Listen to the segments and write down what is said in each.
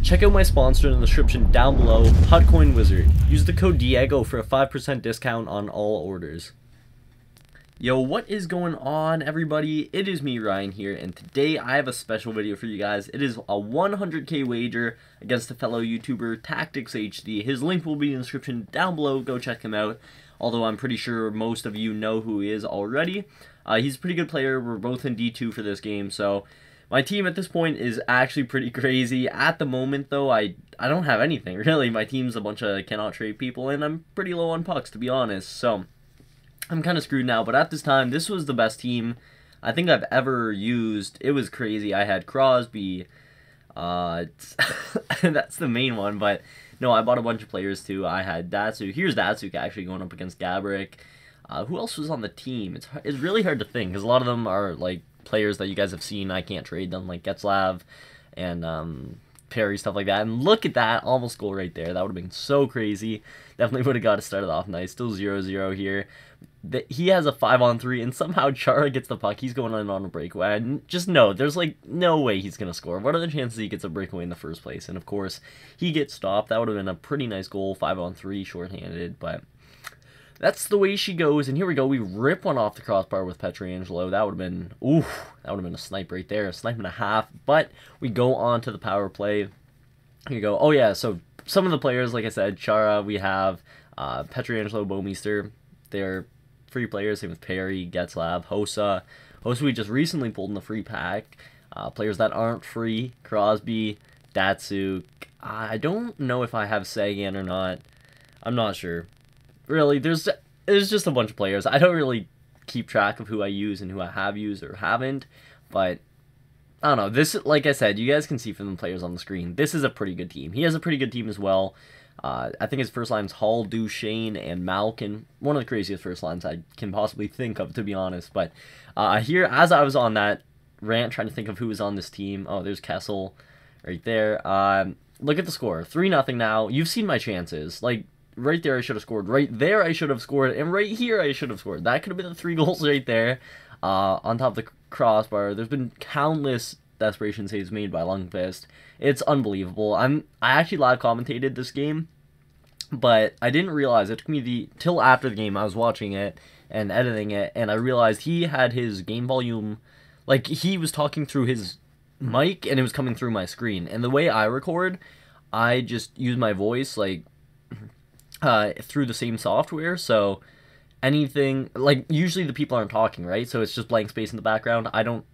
Check out my sponsor in the description down below, Hotcoin Wizard. Use the code Dee Eh Go for a 5% discount on all orders. Yo, what is going on, everybody? It is me, Ryan, here, and today I have a special video for you guys. It is a 100k wager against a fellow YouTuber, TACTIXHD. His link will be in the description down below. Go check him out, although I'm pretty sure most of you know who he is already. He's a pretty good player. We're both in D2 for this game, so my team at this point is actually pretty crazy. At the moment, though, I don't have anything, really. My team's a bunch of cannot trade people, and I'm pretty low on pucks, to be honest, so I'm kind of screwed now. But at this time, this was the best team I think I've ever used. It was crazy. I had Crosby. That's the main one, but no, I bought a bunch of players, too. I had Datsuk. Here's Datsuk, actually, going up against Gabrick. Who else was on the team? It's really hard to think, because a lot of them are, like, players that you guys have seen. I can't trade them, like Getzlav and Perry, stuff like that. And look at that, almost goal right there. That would have been so crazy. Definitely would have got it started off nice. Still 0-0 here. He has a 5-on-3, and somehow Chara gets the puck. He's going in on a breakaway. And just know, there's like no way he's going to score. What are the chances he gets a breakaway in the first place? And of course, he gets stopped. That would have been a pretty nice goal, 5-on-3, shorthanded, but that's the way she goes. And here we go. We rip one off the crossbar with Pietrangelo. That would have been, oof, that would have been a snipe right there. A snipe and a half. But we go on to the power play. Here you go. Oh, yeah. So some of the players, like I said, Chara, we have Pietrangelo, Bomeister. They're free players. Same with Perry, Getzlav, Hossa. Hossa we just recently pulled in the free pack. Players that aren't free. Crosby, Datsuk. I don't know if I have Sagan or not. I'm not sure. Really, there's just a bunch of players. I don't really keep track of who I use and who I have used or haven't, but I don't know. This, like I said, you guys can see from the players on the screen, this is a pretty good team. He has a pretty good team as well. I think his first line is Hall, Duchesne, and Malkin. One of the craziest first lines I can possibly think of, to be honest. But here, as I was on that rant trying to think of who was on this team, oh, there's Kessel right there. Look at the score, 3-0 now. You've seen my chances. Like, right there I should have scored. Right there I should have scored. And right here I should have scored. That could have been the 3 goals right there. On top of the crossbar. There's been countless desperation saves made by Lundqvist. It's unbelievable. I actually live commentated this game, but I didn't realize. It took me till after the game. I was watching it and editing it, and I realized he had his game volume, like he was talking through his mic and it was coming through my screen. And the way I record, I just use my voice like through the same software, so anything, like, usually the people aren't talking, right? So it's just blank space in the background.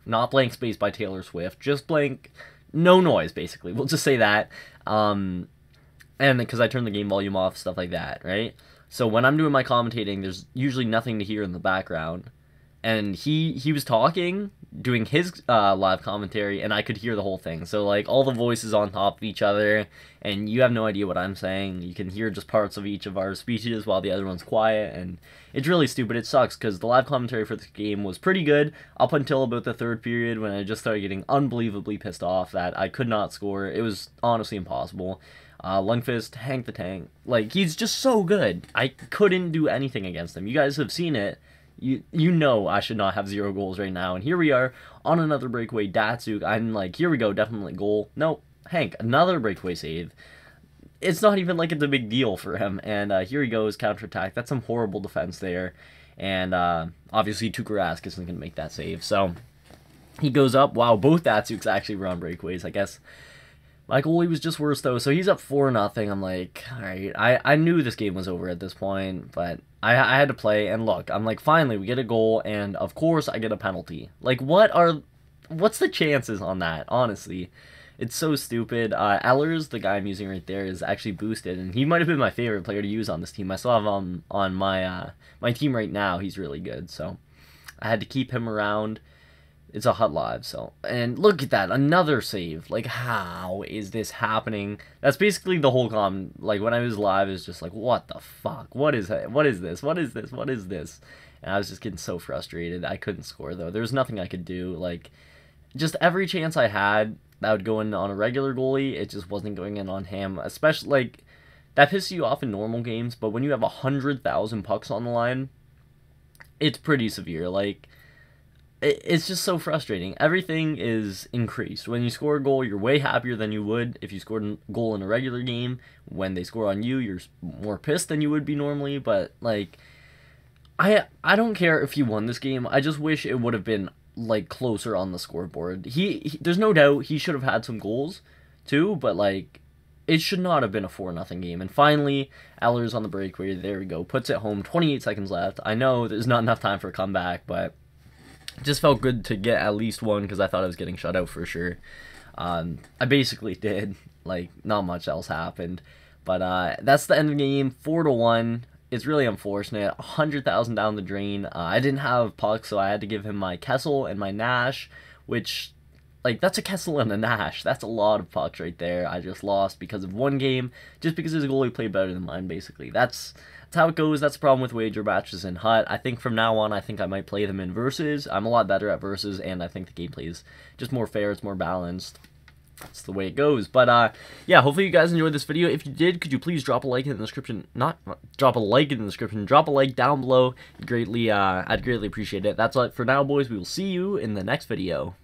Not blank space by Taylor Swift, just blank, no noise, basically. We'll just say that. And because I turn the game volume off, stuff like that, right? So when I'm doing my commentating, there's usually nothing to hear in the background. And he was talking, doing his live commentary, and I could hear the whole thing. So, like, all the voices on top of each other, and you have no idea what I'm saying. You can hear just parts of each of our speeches while the other one's quiet, and it's really stupid. It sucks, because the live commentary for this game was pretty good up until about the third period, when I just started getting unbelievably pissed off that I could not score. It was honestly impossible. Lundqvist, Hank the Tank, like, he's just so good. I couldn't do anything against him. You guys have seen it. You know I should not have 0 goals right now. And here we are on another breakaway. Datsuk, I'm like, here we go, definitely goal. Nope. Hank, another breakaway save. It's not even like it's a big deal for him. And here he goes, counterattack. That's some horrible defense there. And obviously Tukarask isn't going to make that save. So he goes up. Wow, both Datsuks actually were on breakaways. I guess my goalie was just worse, though. So he's up 4-0. I'm like, all right. I knew this game was over at this point, but I had to play. And look, I'm like, finally, we get a goal, and of course I get a penalty. Like, what's the chances on that, honestly? It's so stupid. Ellers, the guy I'm using right there, is actually boosted, and he might have been my favorite player to use on this team. I still have him on my team right now. He's really good, so I had to keep him around. It's a hut live, so, and look at that, another save. Like, how is this happening? That's basically the whole like, when I was live, is just like, what the fuck? What is this? What is this? What is this? And I was just getting so frustrated. I couldn't score, though. There was nothing I could do. Like, just every chance I had that would go in on a regular goalie, it just wasn't going in on him. Especially, like, that pisses you off in normal games, but when you have 100,000 pucks on the line, it's pretty severe. Like, it's just so frustrating. Everything is increased. When you score a goal, you're way happier than you would if you scored a goal in a regular game. When they score on you, you're more pissed than you would be normally. But like, I don't care if he won this game. I just wish it would have been like closer on the scoreboard. There's no doubt he should have had some goals too, but like, it should not have been a 4-0 game. And finally, Eller's on the breakaway. There we go. Puts it home. 28 seconds left. I know there's not enough time for a comeback, but it just felt good to get at least one because I thought I was getting shut out for sure. I basically did. Like, not much else happened. But that's the end of the game. 4-1. It's really unfortunate. 100,000 down the drain. I didn't have pucks, so I had to give him my Kessel and my Nash, which, like, that's a Kessel and a Nash. That's a lot of pucks right there. I just lost because of one game, just because his goalie played better than mine, basically. That's how it goes. That's the problem with wager matches in Hut. I think from now on, I think I might play them in Versus. I'm a lot better at Versus, and I think the gameplay is just more fair. It's more balanced. That's the way it goes. But yeah, hopefully you guys enjoyed this video. If you did, could you please drop a like in the description? Not drop a like in the description. Drop a like down below. I'd greatly appreciate it. That's all for now, boys. We will see you in the next video.